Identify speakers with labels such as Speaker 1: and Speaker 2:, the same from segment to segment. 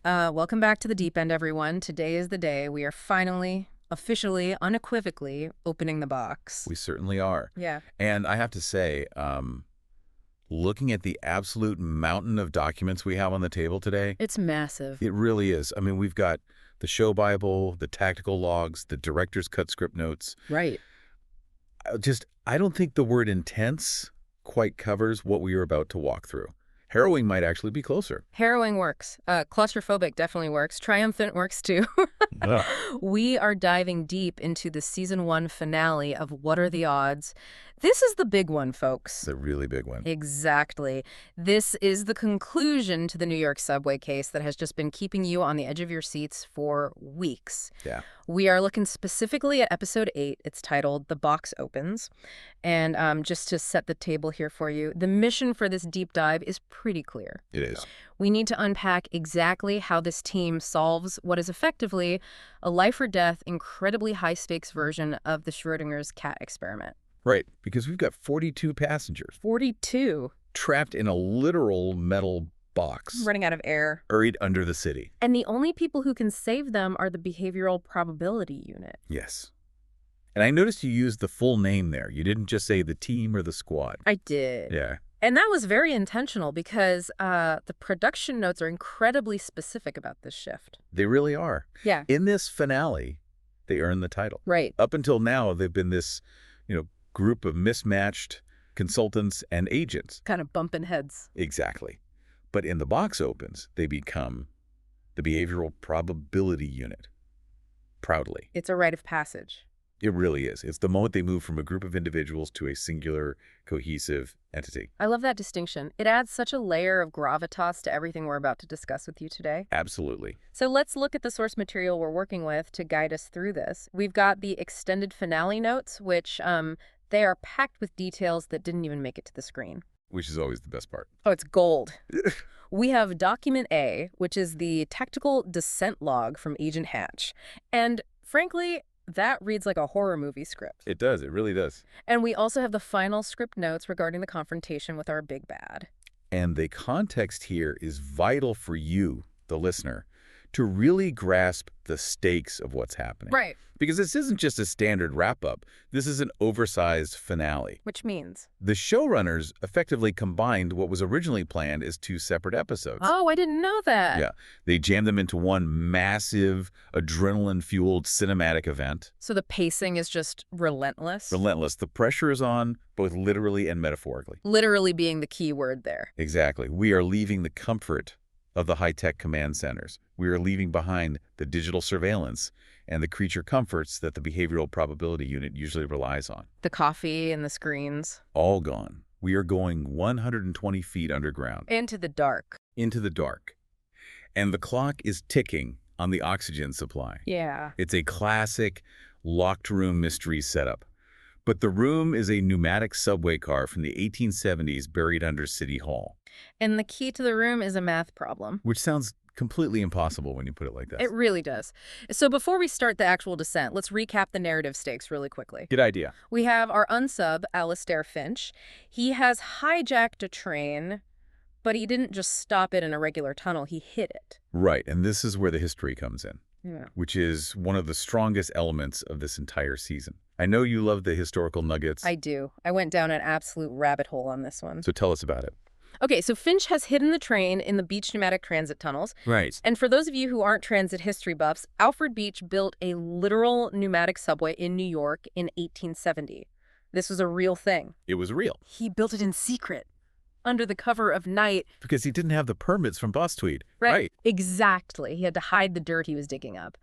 Speaker 1: Welcome back to the deep end, everyone. Today is the day we are finally, officially, unequivocally opening the box.
Speaker 2: We certainly are.
Speaker 1: Yeah.
Speaker 2: And I have to say, looking at the absolute mountain of documents we have on the table today,
Speaker 1: It's massive.
Speaker 2: it really is. I mean, we've got the show Bible, the tactical logs, the director's cut script notes.
Speaker 1: Right.
Speaker 2: I don't think the word intense quite covers what we are about to walk through. Harrowing might actually be closer.
Speaker 1: Harrowing works. Claustrophobic definitely works. Triumphant works too.
Speaker 2: Yeah.
Speaker 1: We are diving deep into the season 1 finale of What Are the Odds? This is the big one, folks.
Speaker 2: It's a really big one.
Speaker 1: Exactly. This is the conclusion to the New York subway case that has just been keeping you on the edge of your seats for weeks.
Speaker 2: Yeah.
Speaker 1: We are looking specifically at episode 8. It's titled The Box Opens. And just to set the table here for you, the mission for this deep dive is pretty clear.
Speaker 2: It is.
Speaker 1: We need to unpack exactly how this team solves what is effectively a life-or-death, incredibly high-stakes version of the Schrodinger's cat experiment.
Speaker 2: Right, because we've got 42 passengers
Speaker 1: 42.
Speaker 2: trapped in a literal metal box
Speaker 1: Running out of air.
Speaker 2: buried under the city.
Speaker 1: And the only people who can save them are the behavioral probability unit.
Speaker 2: Yes. And I noticed you used the full name there. You didn't just say the team or the squad.
Speaker 1: I did.
Speaker 2: Yeah.
Speaker 1: And that was very intentional because the production notes are incredibly specific about this shift.
Speaker 2: They really are.
Speaker 1: Yeah.
Speaker 2: In this finale, they earned the title.
Speaker 1: Right.
Speaker 2: Up until now, they've been this, group of mismatched consultants and agents.
Speaker 1: Kind of bumping heads.
Speaker 2: Exactly. But in the box opens, they become the behavioral probability unit. Proudly.
Speaker 1: It's a rite of passage.
Speaker 2: It really is. It's the moment they move from a group of individuals to a singular, cohesive entity.
Speaker 1: I love that distinction. It adds such a layer of gravitas to everything we're about to discuss with you today.
Speaker 2: Absolutely.
Speaker 1: So let's look at the source material we're working with to guide us through this. We've got the extended finale notes, which they are packed with details that didn't even make it to the screen.
Speaker 2: Which is always the best part.
Speaker 1: Oh, it's gold. We have Document A, which is the tactical descent log from Agent Hatch. And frankly, that reads like a horror movie script.
Speaker 2: It does. It really does.
Speaker 1: And we also have the final script notes regarding the confrontation with our big bad.
Speaker 2: And the context here is vital for you, the listener, to really grasp the stakes of what's happening.
Speaker 1: Right.
Speaker 2: Because this isn't just a standard wrap-up. This is an oversized finale.
Speaker 1: Which means?
Speaker 2: The showrunners effectively combined what was originally planned as 2 separate episodes.
Speaker 1: Oh, I didn't know that.
Speaker 2: Yeah. They jammed them into one massive, adrenaline-fueled cinematic event.
Speaker 1: So the pacing is just relentless?
Speaker 2: Relentless. The pressure is on, both literally and metaphorically.
Speaker 1: Literally being the key word there.
Speaker 2: Exactly. We are leaving the comfort of the high-tech command centers. We are leaving behind the digital surveillance and the creature comforts that the behavioral probability unit usually relies on.
Speaker 1: The coffee and the screens.
Speaker 2: All gone. We are going 120 feet underground.
Speaker 1: Into the dark.
Speaker 2: Into the dark. And the clock is ticking on the oxygen supply.
Speaker 1: Yeah.
Speaker 2: It's a classic locked room mystery setup. But the room is a pneumatic subway car from the 1870s buried under City Hall.
Speaker 1: And the key to the room is a math problem.
Speaker 2: Which sounds completely impossible when you put it like that.
Speaker 1: It really does. So before we start the actual descent, let's recap the narrative stakes really quickly.
Speaker 2: Good idea.
Speaker 1: We have our unsub, Alistair Finch. He has hijacked a train, but he didn't just stop it in a regular tunnel. He hid it.
Speaker 2: Right, and this is where the history comes in,
Speaker 1: Yeah.
Speaker 2: which is one of the strongest elements of this entire season. I know you love the historical nuggets.
Speaker 1: I do. I went down an absolute rabbit hole on this one.
Speaker 2: So tell us about it.
Speaker 1: Okay, so Finch has hidden the train in the Beach pneumatic transit tunnels.
Speaker 2: Right.
Speaker 1: And for those of you who aren't transit history buffs, Alfred Beach built a literal pneumatic subway in New York in 1870. This was a real thing.
Speaker 2: It was real.
Speaker 1: He built it in secret, under the cover of night.
Speaker 2: Because he didn't have the permits from Boss Tweed.
Speaker 1: Right. Exactly. He had to hide the dirt he was digging up.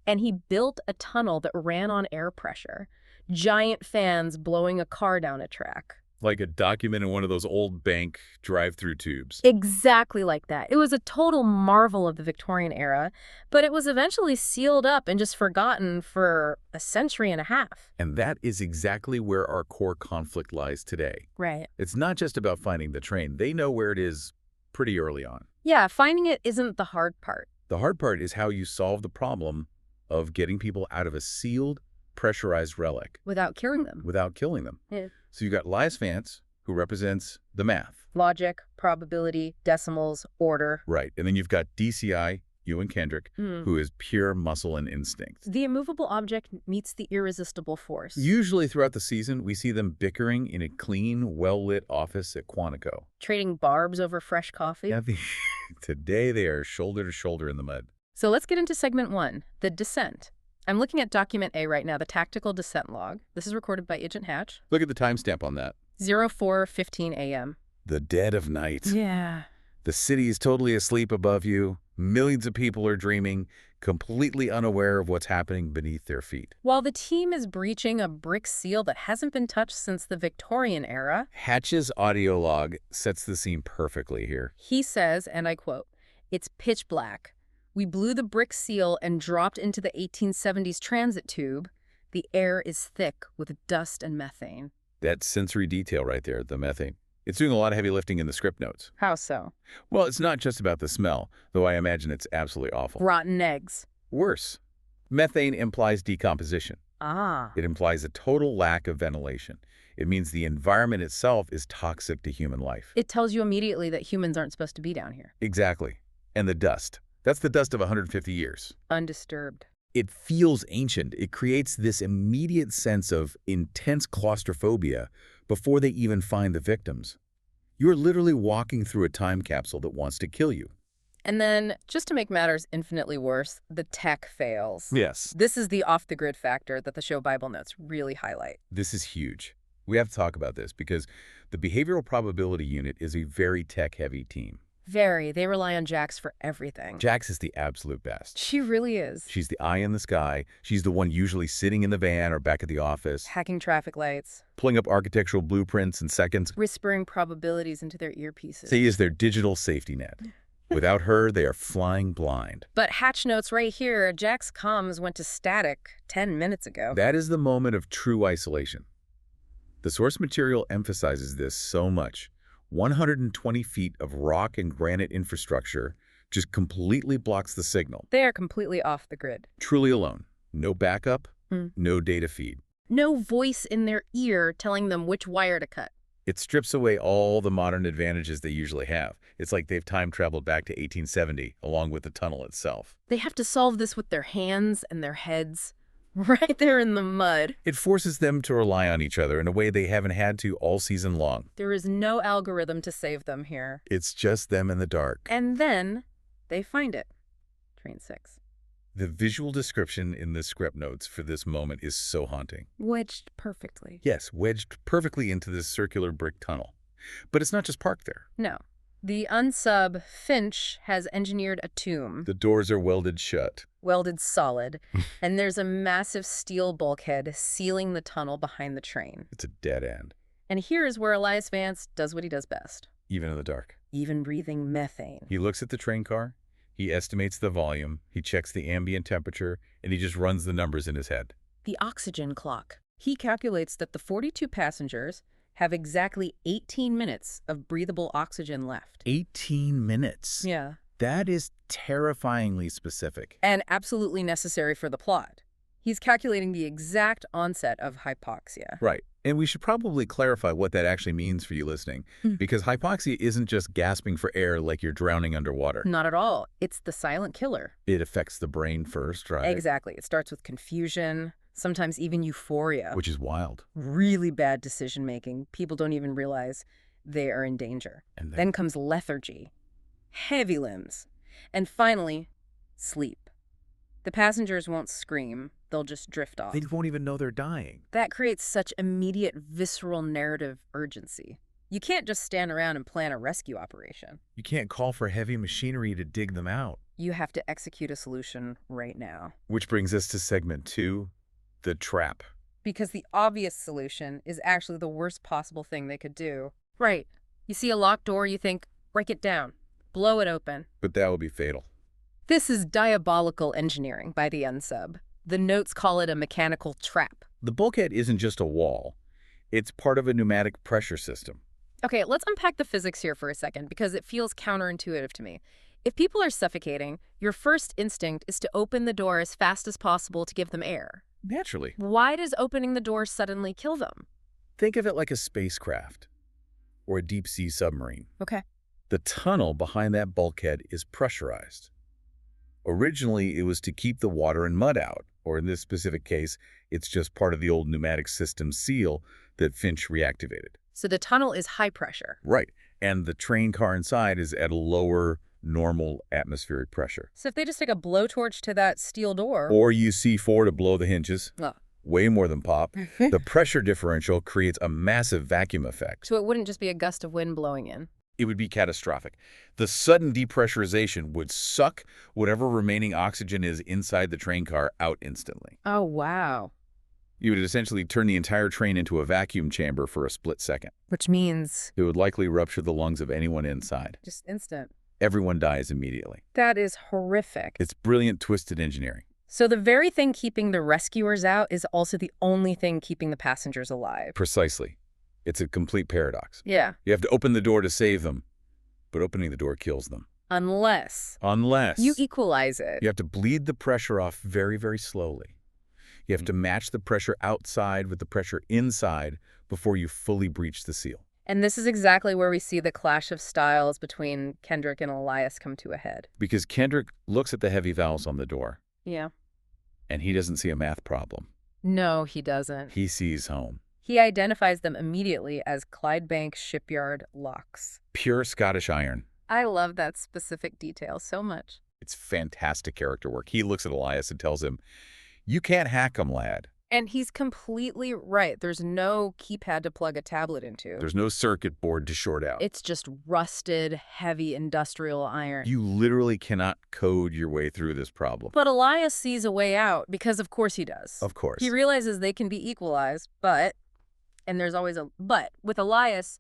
Speaker 1: And he built a tunnel that ran on air pressure. Giant fans blowing a car down a track.
Speaker 2: Like a document in one of those old bank drive-through tubes.
Speaker 1: Exactly like that. It was a total marvel of the Victorian era, but it was eventually sealed up and just forgotten for a century and a half.
Speaker 2: And that is exactly where our core conflict lies today.
Speaker 1: Right.
Speaker 2: It's not just about finding the train. They know where it is pretty early on.
Speaker 1: Yeah, finding it isn't the hard part.
Speaker 2: The hard part is how you solve the problem of getting people out of a sealed, pressurized relic.
Speaker 1: Without killing them.
Speaker 2: Without killing them.
Speaker 1: Yeah.
Speaker 2: So you got Elias Vance, who represents the math.
Speaker 1: Logic, probability, decimals, order.
Speaker 2: Right. And then you've got DCI, Ewan Kendrick,
Speaker 1: Hmm.
Speaker 2: who is pure muscle and instinct.
Speaker 1: The immovable object meets the irresistible force.
Speaker 2: Usually throughout the season, we see them bickering in a clean, well-lit office at Quantico.
Speaker 1: Trading barbs over fresh coffee.
Speaker 2: Yeah, today they are shoulder to shoulder in the mud.
Speaker 1: So let's get into segment 1, the descent. I'm looking at document A right now, the tactical descent log. This is recorded by Agent Hatch.
Speaker 2: Look at the timestamp on that.
Speaker 1: 04:15 a.m.
Speaker 2: The dead of night.
Speaker 1: Yeah.
Speaker 2: The city is totally asleep above you. Millions of people are dreaming, completely unaware of what's happening beneath their feet.
Speaker 1: While the team is breaching a brick seal that hasn't been touched since the Victorian era,
Speaker 2: Hatch's audio log sets the scene perfectly here.
Speaker 1: he says, and I quote, "It's pitch black. We blew the brick seal and dropped into the 1870s transit tube. The air is thick with dust and methane."
Speaker 2: That sensory detail right there, the methane. It's doing a lot of heavy lifting in the script notes.
Speaker 1: How so?
Speaker 2: Well, it's not just about the smell, though I imagine it's absolutely awful.
Speaker 1: Rotten eggs.
Speaker 2: Worse, methane implies decomposition.
Speaker 1: Ah.
Speaker 2: It implies a total lack of ventilation. It means the environment itself is toxic to human life.
Speaker 1: It tells you immediately that humans aren't supposed to be down here.
Speaker 2: Exactly. And the dust. That's the dust of 150 years.
Speaker 1: Undisturbed.
Speaker 2: It feels ancient. It creates this immediate sense of intense claustrophobia before they even find the victims. You're literally walking through a time capsule that wants to kill you.
Speaker 1: And then, just to make matters infinitely worse, the tech fails.
Speaker 2: Yes.
Speaker 1: This is the off-the-grid factor that the show Bible Notes really highlight.
Speaker 2: This is huge. We have to talk about this because the Behavioral Probability Unit is a very tech-heavy team.
Speaker 1: Very. They rely on Jax for everything.
Speaker 2: Jax is the absolute best.
Speaker 1: She really is.
Speaker 2: She's the eye in the sky. She's the one usually sitting in the van or back at the office,
Speaker 1: Hacking traffic lights.
Speaker 2: pulling up architectural blueprints in seconds.
Speaker 1: Whispering probabilities into their earpieces.
Speaker 2: She is their digital safety net. Without her, they are flying blind.
Speaker 1: But Hatch notes right here, Jax comms went to static 10 minutes ago.
Speaker 2: That is the moment of true isolation. The source material emphasizes this so much. 120 feet of rock and granite infrastructure just completely blocks the signal.
Speaker 1: They are completely off the grid.
Speaker 2: Truly alone. No backup, no data feed.
Speaker 1: No voice in their ear telling them which wire to cut.
Speaker 2: It strips away all the modern advantages they usually have. It's like they've time traveled back to 1870, along with the tunnel itself.
Speaker 1: They have to solve this with their hands and their heads, right there in the mud.
Speaker 2: It forces them to rely on each other in a way they haven't had to all season long.
Speaker 1: There is no algorithm to save them here.
Speaker 2: It's just them in the dark.
Speaker 1: And then they find it. Train 6.
Speaker 2: The visual description in the script notes for this moment is so haunting.
Speaker 1: Wedged perfectly.
Speaker 2: Yes, wedged perfectly into this circular brick tunnel. But it's not just parked there.
Speaker 1: No. The unsub Finch has engineered a tomb.
Speaker 2: The doors are welded shut.
Speaker 1: Welded solid. And there's a massive steel bulkhead sealing the tunnel behind the train.
Speaker 2: It's a dead end,
Speaker 1: And here is where Elias Vance does what he does best.
Speaker 2: even in the dark.
Speaker 1: Even breathing methane.
Speaker 2: He looks at the train car, he estimates the volume, he checks the ambient temperature, and he just runs the numbers in his head.
Speaker 1: The oxygen clock. He calculates that the 42 passengers have exactly 18 minutes of breathable oxygen left.
Speaker 2: 18 minutes.
Speaker 1: Yeah.
Speaker 2: That is terrifyingly specific.
Speaker 1: And absolutely necessary for the plot. He's calculating the exact onset of hypoxia.
Speaker 2: Right. And we should probably clarify what that actually means for you listening, because hypoxia isn't just gasping for air like you're drowning underwater.
Speaker 1: Not at all. It's the silent killer.
Speaker 2: It affects the brain first, right?
Speaker 1: Exactly. It starts with confusion, sometimes even euphoria.
Speaker 2: Which is wild.
Speaker 1: Really bad decision-making. People don't even realize they are in danger.
Speaker 2: And
Speaker 1: Then comes lethargy, heavy limbs, and finally, sleep. The passengers won't scream. They'll just drift off.
Speaker 2: they won't even know they're dying.
Speaker 1: That creates such immediate, visceral narrative urgency. You can't just stand around and plan a rescue operation.
Speaker 2: You can't call for heavy machinery to dig them out.
Speaker 1: You have to execute a solution right now.
Speaker 2: Which brings us to segment 2, the trap.
Speaker 1: Because the obvious solution is actually the worst possible thing they could do. Right. You see a locked door, you think, break it down, blow it open.
Speaker 2: But that would be fatal.
Speaker 1: This is diabolical engineering by the unsub. The notes call it a mechanical trap.
Speaker 2: The bulkhead isn't just a wall. It's part of a pneumatic pressure system.
Speaker 1: Okay, let's unpack the physics here for a second because it feels counterintuitive to me. If people are suffocating, your first instinct is to open the door as fast as possible to give them air.
Speaker 2: Naturally.
Speaker 1: Why does opening the door suddenly kill them?
Speaker 2: Think of it like a spacecraft or a deep-sea submarine.
Speaker 1: Okay.
Speaker 2: The tunnel behind that bulkhead is pressurized. Originally, it was to keep the water and mud out, or in this specific case, it's just part of the old pneumatic system seal that Finch reactivated.
Speaker 1: So the tunnel is high pressure.
Speaker 2: Right. And the train car inside is at a lower normal atmospheric pressure.
Speaker 1: So if they just take a blowtorch to that steel door...
Speaker 2: Or you C4 to blow the hinges.
Speaker 1: Oh.
Speaker 2: Way more than pop. The pressure differential creates a massive vacuum effect.
Speaker 1: So it wouldn't just be a gust of wind blowing in.
Speaker 2: It would be catastrophic. The sudden depressurization would suck whatever remaining oxygen is inside the train car out instantly.
Speaker 1: Oh, wow.
Speaker 2: You would essentially turn the entire train into a vacuum chamber for a split second.
Speaker 1: Which means...
Speaker 2: It would likely rupture the lungs of anyone inside.
Speaker 1: just instant.
Speaker 2: Everyone dies immediately.
Speaker 1: That is horrific.
Speaker 2: It's brilliant, twisted engineering.
Speaker 1: So the very thing keeping the rescuers out is also the only thing keeping the passengers alive.
Speaker 2: Precisely. It's a complete paradox.
Speaker 1: Yeah.
Speaker 2: You have to open the door to save them, but opening the door kills them.
Speaker 1: Unless
Speaker 2: You
Speaker 1: equalize it.
Speaker 2: You have to bleed the pressure off very, very slowly. You have to match the pressure outside with the pressure inside before you fully breach the seal.
Speaker 1: And this is exactly where we see the clash of styles between Kendrick and Elias come to a head.
Speaker 2: Because Kendrick looks at the heavy valves on the door,
Speaker 1: Yeah.
Speaker 2: and he doesn't see a math problem.
Speaker 1: No, he doesn't.
Speaker 2: He sees home.
Speaker 1: He identifies them immediately as Clydebank Shipyard locks.
Speaker 2: Pure Scottish iron.
Speaker 1: I love that specific detail so much.
Speaker 2: It's fantastic character work. He looks at Elias and tells him, "You can't hack 'em, lad."
Speaker 1: And he's completely right. There's no keypad to plug a tablet into.
Speaker 2: There's no circuit board to short out.
Speaker 1: It's just rusted, heavy industrial iron.
Speaker 2: You literally cannot code your way through this problem.
Speaker 1: But Elias sees a way out, because of course he does.
Speaker 2: Of course.
Speaker 1: He realizes they can be equalized, but, and there's always a but, with Elias,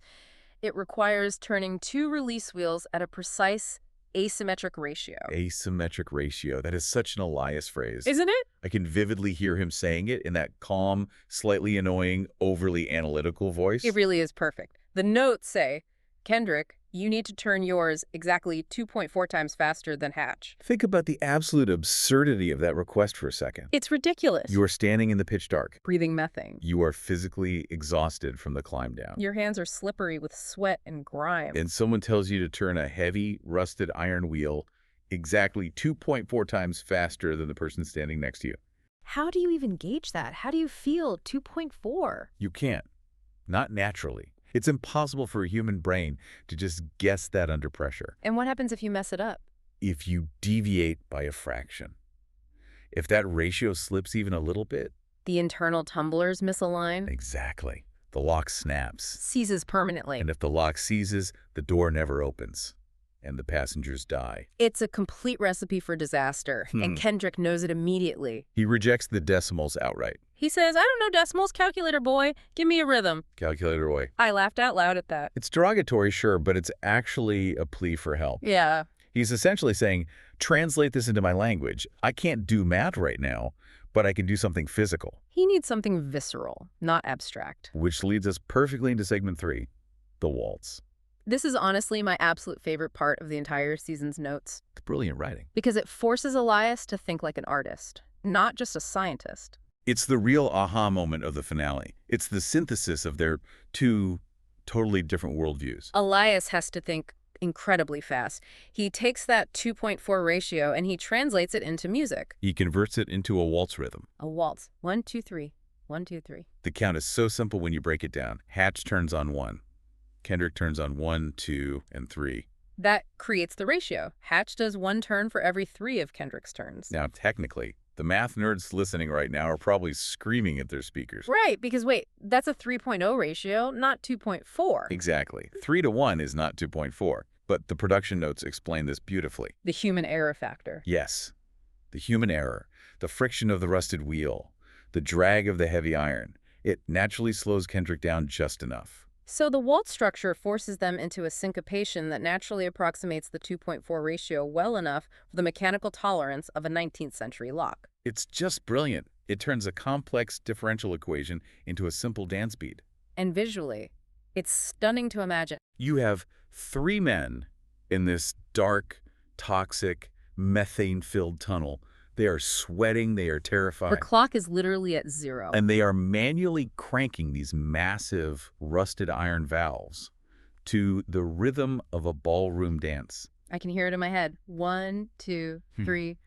Speaker 1: it requires turning 2 release wheels at a precise asymmetric ratio.
Speaker 2: Asymmetric ratio. That is such an Elias phrase.
Speaker 1: Isn't it?
Speaker 2: I can vividly hear him saying it in that calm, slightly annoying, overly analytical voice.
Speaker 1: It really is perfect. The notes say, Kendrick, you need to turn yours exactly 2.4 times faster than Hatch.
Speaker 2: Think about the absolute absurdity of that request for a second.
Speaker 1: It's ridiculous.
Speaker 2: You are standing in the pitch dark.
Speaker 1: Breathing methane.
Speaker 2: You are physically exhausted from the climb down.
Speaker 1: Your hands are slippery with sweat and grime.
Speaker 2: And someone tells you to turn a heavy, rusted iron wheel exactly 2.4 times faster than the person standing next to you.
Speaker 1: How do you even gauge that? How do you feel 2.4?
Speaker 2: You can't. Not naturally. It's impossible for a human brain to just guess that under pressure.
Speaker 1: And what happens if you mess it up?
Speaker 2: If you deviate by a fraction. If that ratio slips even a little bit.
Speaker 1: The internal tumblers misalign.
Speaker 2: Exactly. The lock snaps.
Speaker 1: Seizes permanently.
Speaker 2: And if the lock seizes, the door never opens. And the passengers die.
Speaker 1: It's a complete recipe for disaster, and Kendrick knows it immediately.
Speaker 2: He rejects the decimals outright.
Speaker 1: He says, I don't know decimals, calculator boy, give me a rhythm.
Speaker 2: Calculator boy.
Speaker 1: I laughed out loud at that.
Speaker 2: It's derogatory, sure, but it's actually a plea for help.
Speaker 1: Yeah.
Speaker 2: He's essentially saying, translate this into my language. I can't do math right now, but I can do something physical.
Speaker 1: He needs something visceral, not abstract.
Speaker 2: Which leads us perfectly into segment 3, the waltz.
Speaker 1: This is honestly my absolute favorite part of the entire season's notes.
Speaker 2: It's brilliant writing.
Speaker 1: Because it forces Elias to think like an artist, not just a scientist.
Speaker 2: It's the real aha moment of the finale. It's the synthesis of their 2 totally different worldviews.
Speaker 1: Elias has to think incredibly fast. He takes that 2.4 ratio and he translates it into music.
Speaker 2: He converts it into a waltz rhythm.
Speaker 1: A waltz. 1, 2, 3. 1, 2, 3.
Speaker 2: The count is so simple when you break it down. Hatch turns on 1. Kendrick turns on 1, 2, and 3.
Speaker 1: That creates the ratio. Hatch does 1 turn for every 3 of Kendrick's turns.
Speaker 2: Now, technically, the math nerds listening right now are probably screaming at their speakers.
Speaker 1: Right, because wait, that's a 3.0 ratio, not 2.4.
Speaker 2: Exactly. 3 to 1 is not 2.4, but the production notes explain this beautifully.
Speaker 1: The human error factor.
Speaker 2: Yes. The human error, the friction of the rusted wheel, the drag of the heavy iron. It naturally slows Kendrick down just enough.
Speaker 1: So the waltz structure forces them into a syncopation that naturally approximates the 2.4 ratio well enough for the mechanical tolerance of a 19th century lock.
Speaker 2: It's just brilliant. It turns a complex differential equation into a simple dance beat.
Speaker 1: And visually, it's stunning to imagine.
Speaker 2: You have 3 men in this dark, toxic, methane-filled tunnel. They are sweating, they are terrified.
Speaker 1: Her clock is literally at 0.
Speaker 2: And they are manually cranking these massive rusted iron valves to the rhythm of a ballroom dance.
Speaker 1: I can hear it in my head. 1, 2, 3.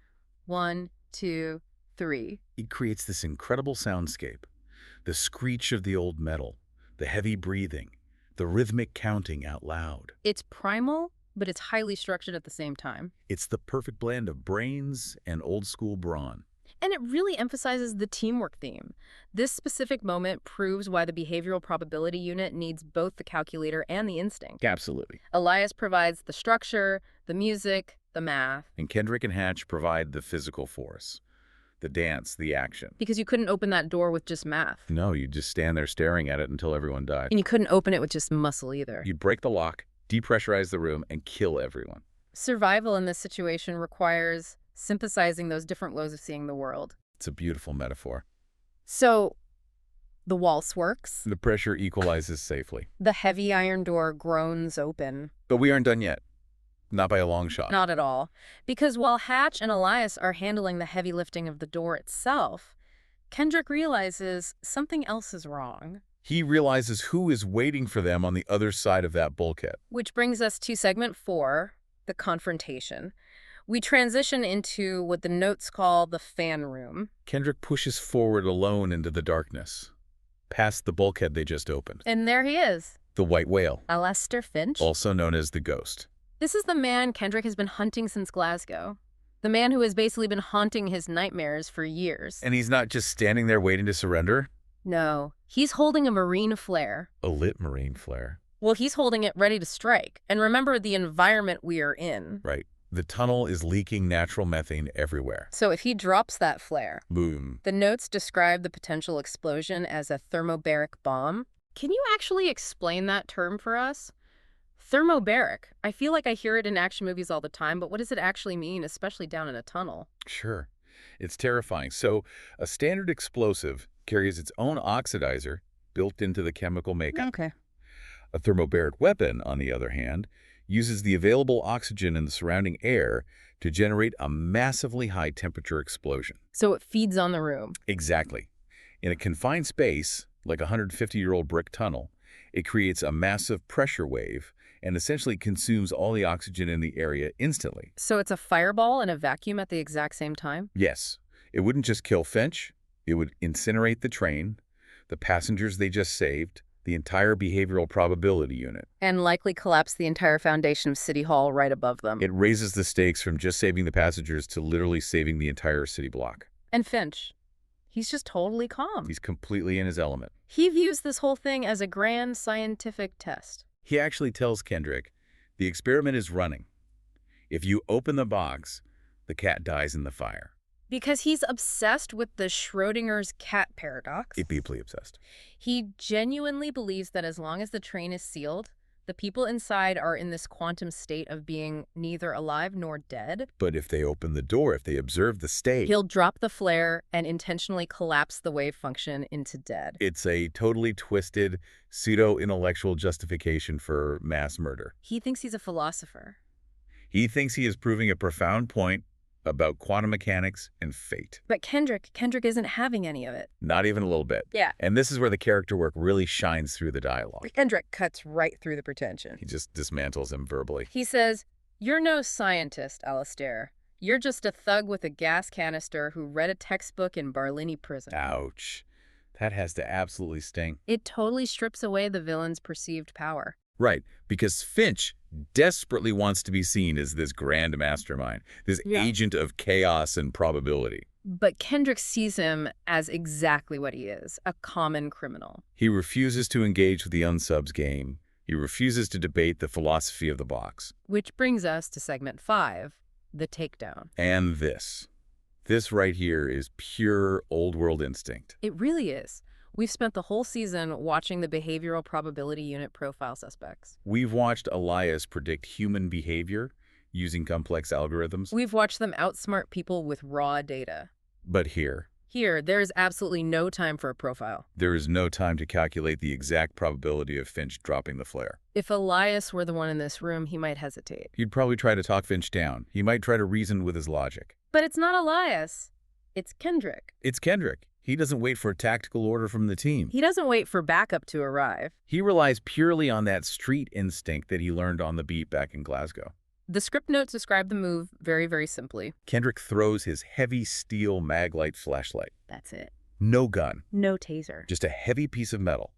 Speaker 1: 1, 2, 3.
Speaker 2: It creates this incredible soundscape. The screech of the old metal, the heavy breathing, the rhythmic counting out loud.
Speaker 1: It's primal, but it's highly structured at the same time.
Speaker 2: It's the perfect blend of brains and old-school brawn.
Speaker 1: And it really emphasizes the teamwork theme. This specific moment proves why the behavioral probability unit needs both the calculator and the instinct.
Speaker 2: Absolutely.
Speaker 1: Elias provides the structure, the music, the math.
Speaker 2: And Kendrick and Hatch provide the physical force, the dance, the action.
Speaker 1: Because you couldn't open that door with just math.
Speaker 2: No, you just stand there staring at it until everyone died.
Speaker 1: And you couldn't open it with just muscle either.
Speaker 2: You'd break the lock, depressurize the room, and kill everyone.
Speaker 1: Survival in this situation requires synthesizing those different ways of seeing the world.
Speaker 2: It's a beautiful metaphor.
Speaker 1: So, the waltz works.
Speaker 2: The pressure equalizes safely.
Speaker 1: The heavy iron door groans open.
Speaker 2: But we aren't done yet. Not by a long shot.
Speaker 1: Not at all. Because while Hatch and Elias are handling the heavy lifting of the door itself, Kendrick realizes something else is wrong.
Speaker 2: He realizes who is waiting for them on the other side of that bulkhead.
Speaker 1: Which brings us to segment 4, the confrontation. We transition into what the notes call the fan room.
Speaker 2: Kendrick pushes forward alone into the darkness, past the bulkhead they just opened.
Speaker 1: And there he is.
Speaker 2: The white whale,
Speaker 1: Alastair Finch.
Speaker 2: also known as the ghost.
Speaker 1: This is the man Kendrick has been hunting since Glasgow. The man who has basically been haunting his nightmares for years.
Speaker 2: And he's not just standing there waiting to surrender.
Speaker 1: No, he's holding a marine flare.
Speaker 2: A lit marine flare.
Speaker 1: Well, he's holding it ready to strike. And remember the environment we are in.
Speaker 2: Right. The tunnel is leaking natural methane everywhere.
Speaker 1: So if he drops that flare,
Speaker 2: Boom.
Speaker 1: the notes describe the potential explosion as a thermobaric bomb. Can you actually explain that term for us? Thermobaric. I feel like I hear it in action movies all the time, but what does it actually mean, especially down in a tunnel?
Speaker 2: Sure. It's terrifying. So, a standard explosive carries its own oxidizer built into the chemical makeup.
Speaker 1: Okay.
Speaker 2: A thermobaric weapon, on the other hand, uses the available oxygen in the surrounding air to generate a massively high-temperature explosion.
Speaker 1: So it feeds on the room.
Speaker 2: Exactly. In a confined space, like a 150-year-old brick tunnel, it creates a massive pressure wave and essentially consumes all the oxygen in the area instantly.
Speaker 1: So it's a fireball and a vacuum at the exact same time?
Speaker 2: Yes, it wouldn't just kill Finch, it would incinerate the train, the passengers they just saved, the entire behavioral probability unit.
Speaker 1: And likely collapse the entire foundation of City Hall right above them.
Speaker 2: It raises the stakes from just saving the passengers to literally saving the entire city block.
Speaker 1: And Finch, he's just totally calm.
Speaker 2: He's completely in his element.
Speaker 1: He views this whole thing as a grand scientific test.
Speaker 2: He actually tells Kendrick, the experiment is running. If you open the box, the cat dies in the fire.
Speaker 1: Because he's obsessed with the Schrodinger's cat paradox.
Speaker 2: Deeply obsessed.
Speaker 1: He genuinely believes that as long as the train is sealed, the people inside are in this quantum state of being neither alive nor dead.
Speaker 2: But if they open the door, if they observe the state,
Speaker 1: He'll drop the flare and intentionally collapse the wave function into dead.
Speaker 2: it's a totally twisted, pseudo-intellectual justification for mass murder.
Speaker 1: He thinks he's a philosopher.
Speaker 2: He thinks he is proving a profound point about quantum mechanics and fate.
Speaker 1: But Kendrick isn't having any of it.
Speaker 2: Not even a little bit.
Speaker 1: Yeah.
Speaker 2: And this is where the character work really shines through the dialogue.
Speaker 1: Kendrick cuts right through the pretension.
Speaker 2: He just dismantles him verbally.
Speaker 1: He says, "You're no scientist, Alastair. You're just a thug with a gas canister who read a textbook in Barlini prison."
Speaker 2: Ouch. That has to absolutely sting.
Speaker 1: It totally strips away the villain's perceived power.
Speaker 2: Right, because Finch desperately wants to be seen as this grand mastermind, this
Speaker 1: Yeah.
Speaker 2: agent of chaos and probability.
Speaker 1: But Kendrick sees him as exactly what he is, a common criminal.
Speaker 2: He refuses to engage with the unsubs game. He refuses to debate the philosophy of the box.
Speaker 1: Which brings us to segment 5, the takedown.
Speaker 2: And this. This right here is pure old world instinct.
Speaker 1: It really is. We've spent the whole season watching the behavioral probability unit profile suspects.
Speaker 2: We've watched Elias predict human behavior using complex algorithms.
Speaker 1: We've watched them outsmart people with raw data.
Speaker 2: But here,
Speaker 1: Here, there is absolutely no time for a profile.
Speaker 2: there is no time to calculate the exact probability of Finch dropping the flare.
Speaker 1: If Elias were the one in this room, he might hesitate.
Speaker 2: He'd probably try to talk Finch down. He might try to reason with his logic.
Speaker 1: But it's not Elias. It's Kendrick.
Speaker 2: It's Kendrick. He doesn't wait for a tactical order from the team.
Speaker 1: He doesn't wait for backup to arrive.
Speaker 2: He relies purely on that street instinct that he learned on the beat back in Glasgow.
Speaker 1: The script notes describe the move very, very simply.
Speaker 2: Kendrick throws his heavy steel maglite flashlight.
Speaker 1: That's it.
Speaker 2: No gun,
Speaker 1: No taser.
Speaker 2: just a heavy piece of metal,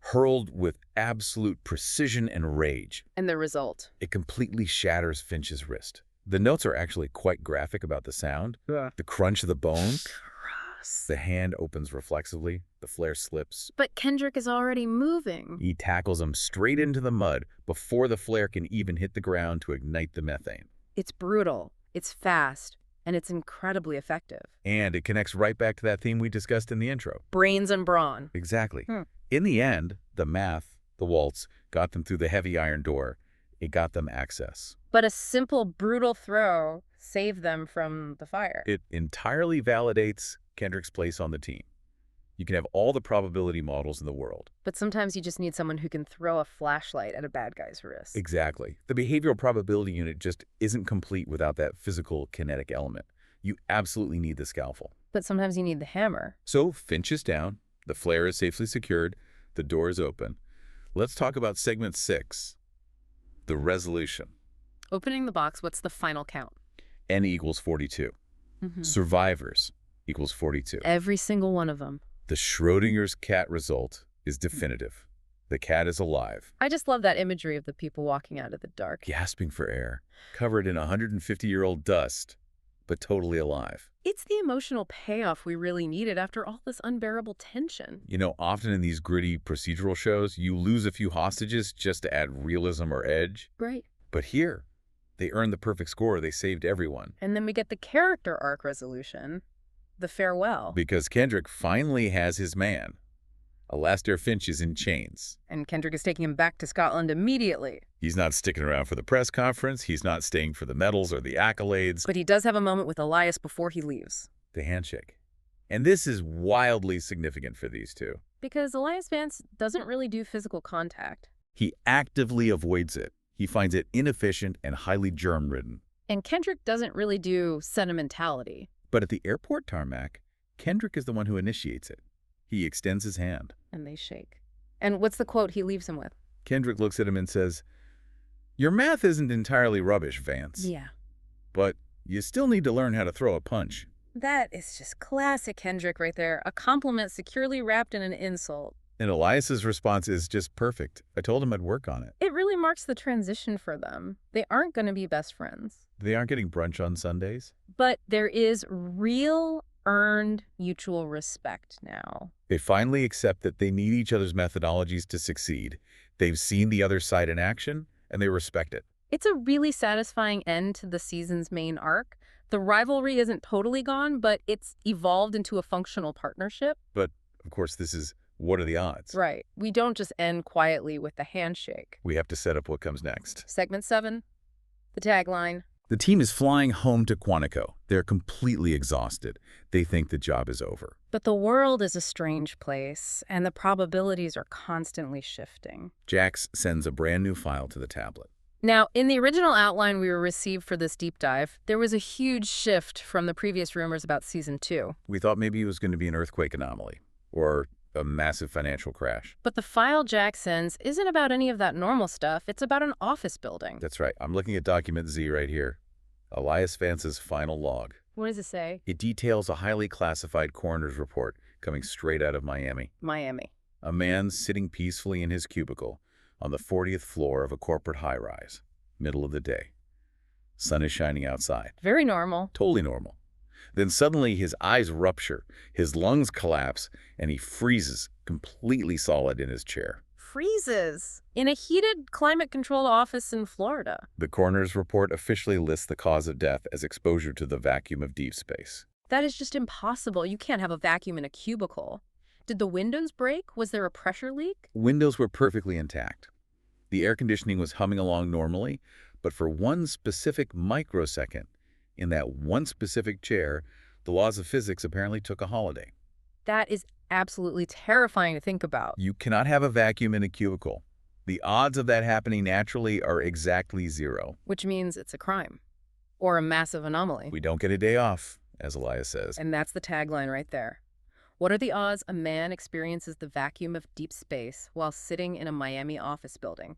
Speaker 2: hurled with absolute precision and rage.
Speaker 1: And the result?
Speaker 2: It completely shatters Finch's wrist. The notes are actually quite graphic about the sound. The crunch of the bone.
Speaker 1: Gross.
Speaker 2: The hand opens reflexively. The flare slips.
Speaker 1: But Kendrick is already moving.
Speaker 2: He tackles him straight into the mud before the flare can even hit the ground to ignite the methane.
Speaker 1: It's brutal, it's fast, and it's incredibly effective.
Speaker 2: And it connects right back to that theme we discussed in the intro.
Speaker 1: Brains and brawn.
Speaker 2: Exactly. In the end, the math, the waltz, got them through the heavy iron door. It got them access.
Speaker 1: But a simple, brutal throw saved them from the fire.
Speaker 2: It entirely validates Kendrick's place on the team. You can have all the probability models in the world.
Speaker 1: But sometimes you just need someone who can throw a flashlight at a bad guy's wrist.
Speaker 2: Exactly. The behavioral probability unit just isn't complete without that physical kinetic element. You absolutely need the scalpel.
Speaker 1: But sometimes you need the hammer.
Speaker 2: So Finch is down. The flare is safely secured. The door is open. Let's talk about segment 6, the resolution.
Speaker 1: Opening the box, what's the final count?
Speaker 2: N equals 42. Survivors equals 42.
Speaker 1: Every single one of them.
Speaker 2: The Schrodinger's cat result is definitive. The cat is alive,
Speaker 1: I just love that imagery of the people walking out of the dark.
Speaker 2: gasping for air, covered in 150-year-old dust, but totally alive.
Speaker 1: It's the emotional payoff we really needed after all this unbearable tension.
Speaker 2: You know, often in these gritty procedural shows, you lose a few hostages just to add realism or edge.
Speaker 1: Right.
Speaker 2: But here, they earned the perfect score. They saved everyone.
Speaker 1: And then we get the character arc resolution, the farewell.
Speaker 2: Because Kendrick finally has his man. Alastair Finch is in chains.
Speaker 1: And Kendrick is taking him back to Scotland immediately.
Speaker 2: He's not sticking around for the press conference. He's not staying for the medals or the accolades.
Speaker 1: But he does have a moment with Elias before he leaves.
Speaker 2: The handshake. And this is wildly significant for these two.
Speaker 1: Because Elias Vance doesn't really do physical contact.
Speaker 2: He actively avoids it. He finds it inefficient and highly germ-ridden.
Speaker 1: And Kendrick doesn't really do sentimentality.
Speaker 2: But at the airport tarmac, Kendrick is the one who initiates it. He extends his hand.
Speaker 1: And they shake. And what's the quote he leaves him with?
Speaker 2: Kendrick looks at him and says, "Your math isn't entirely rubbish, Vance.
Speaker 1: Yeah.
Speaker 2: But you still need to learn how to throw a punch."
Speaker 1: That is just classic Kendrick right there. A compliment securely wrapped in an insult.
Speaker 2: And Elias's response is just perfect. I told him I'd work on it.
Speaker 1: It really marks the transition for them. They aren't going to be best friends.
Speaker 2: They aren't getting brunch on Sundays.
Speaker 1: But there is real earned mutual respect now.
Speaker 2: They finally accept that they need each other's methodologies to succeed. They've seen the other side in action, and they respect it.
Speaker 1: It's a really satisfying end to the season's main arc. The rivalry isn't totally gone, but it's evolved into a functional partnership.
Speaker 2: But, of course, this is what are the odds?
Speaker 1: Right. We don't just end quietly with the handshake.
Speaker 2: We have to set up what comes next.
Speaker 1: Segment 7, the tagline.
Speaker 2: The team is flying home to Quantico. They're completely exhausted. They think the job is over.
Speaker 1: But the world is a strange place, and the probabilities are constantly shifting.
Speaker 2: Jax sends a brand new file to the tablet.
Speaker 1: Now, in the original outline we were received for this deep dive, there was a huge shift from the previous rumors about Season 2.
Speaker 2: We thought maybe it was going to be an earthquake anomaly or a massive financial crash.
Speaker 1: But the file Jack sends isn't about any of that normal stuff. It's about an office building.
Speaker 2: That's right. I'm looking at document Z right here. Elias Vance's final log.
Speaker 1: What does it say?
Speaker 2: It details a highly classified coroner's report coming straight out of Miami.
Speaker 1: Miami.
Speaker 2: A man sitting peacefully in his cubicle on the 40th floor of a corporate high-rise, middle of the day. Sun is shining outside.
Speaker 1: Very normal.
Speaker 2: Totally normal. Then suddenly his eyes rupture, his lungs collapse, and he freezes, completely solid in his chair.
Speaker 1: Freezes. In a heated, climate-controlled office in Florida.
Speaker 2: The coroner's report officially lists the cause of death as exposure to the vacuum of deep space.
Speaker 1: That is just impossible. You can't have a vacuum in a cubicle. Did the windows break? Was there a pressure leak?
Speaker 2: Windows were perfectly intact. The air conditioning was humming along normally, but for one specific microsecond, in that one specific chair, the laws of physics apparently took a holiday.
Speaker 1: That is absolutely terrifying to think about.
Speaker 2: You cannot have a vacuum in a cubicle. The odds of that happening naturally are exactly 0.
Speaker 1: Which means it's a crime. Or a massive anomaly.
Speaker 2: We don't get a day off, as Elias says.
Speaker 1: And that's the tagline right there. What are the odds a man experiences the vacuum of deep space while sitting in a Miami office building?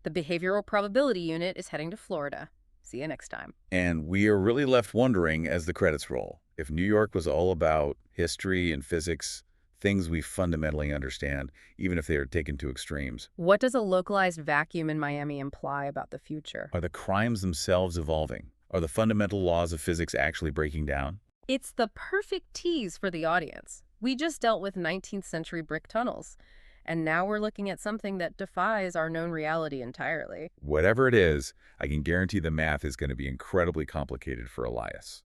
Speaker 1: The behavioral probability unit is heading to Florida. See you next time.
Speaker 2: And we are really left wondering as the credits roll, if New York was all about history and physics, things we fundamentally understand, even if they are taken to extremes.
Speaker 1: What does a localized vacuum in Miami imply about the future?
Speaker 2: Are the crimes themselves evolving? Are the fundamental laws of physics actually breaking down?
Speaker 1: It's the perfect tease for the audience. We just dealt with 19th century brick tunnels, and now we're looking at something that defies our known reality entirely.
Speaker 2: Whatever it is, I can guarantee the math is going to be incredibly complicated for Elias.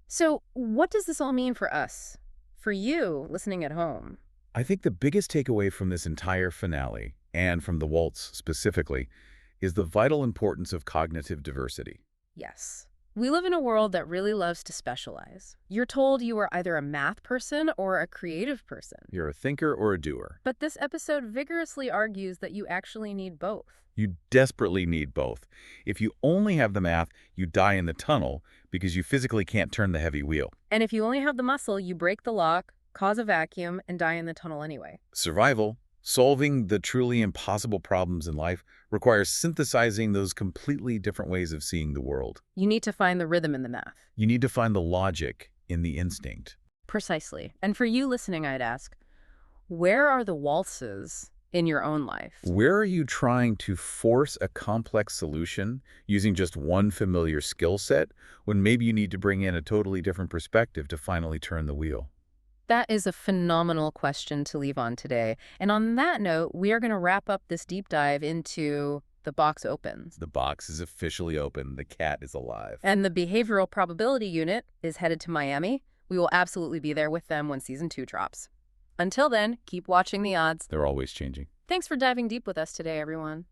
Speaker 1: So, what does this all mean for us? For you, listening at home?
Speaker 2: I think the biggest takeaway from this entire finale, and from the waltz specifically, is the vital importance of cognitive diversity.
Speaker 1: Yes. We live in a world that really loves to specialize. You're told you are either a math person or a creative person.
Speaker 2: You're a thinker or a doer.
Speaker 1: But this episode vigorously argues that you actually need both.
Speaker 2: You desperately need both. If you only have the math, you die in the tunnel because you physically can't turn the heavy wheel.
Speaker 1: And if you only have the muscle, you break the lock, cause a vacuum, and die in the tunnel anyway.
Speaker 2: Survival, solving the truly impossible problems in life, requires synthesizing those completely different ways of seeing the world.
Speaker 1: You need to find the rhythm in the math.
Speaker 2: You need to find the logic in the instinct.
Speaker 1: Precisely. And for you listening, I'd ask, where are the waltzes in your own life?
Speaker 2: Where are you trying to force a complex solution using just one familiar skill set when maybe you need to bring in a totally different perspective to finally turn the wheel?
Speaker 1: That is a phenomenal question to leave on today. And on that note, we are going to wrap up this deep dive into The Box Opens.
Speaker 2: The box is officially open. The cat is alive.
Speaker 1: And the Behavioral Probability Unit is headed to Miami. We will absolutely be there with them when Season 2 drops. Until then, keep watching the odds.
Speaker 2: They're always changing.
Speaker 1: Thanks for diving deep with us today, everyone.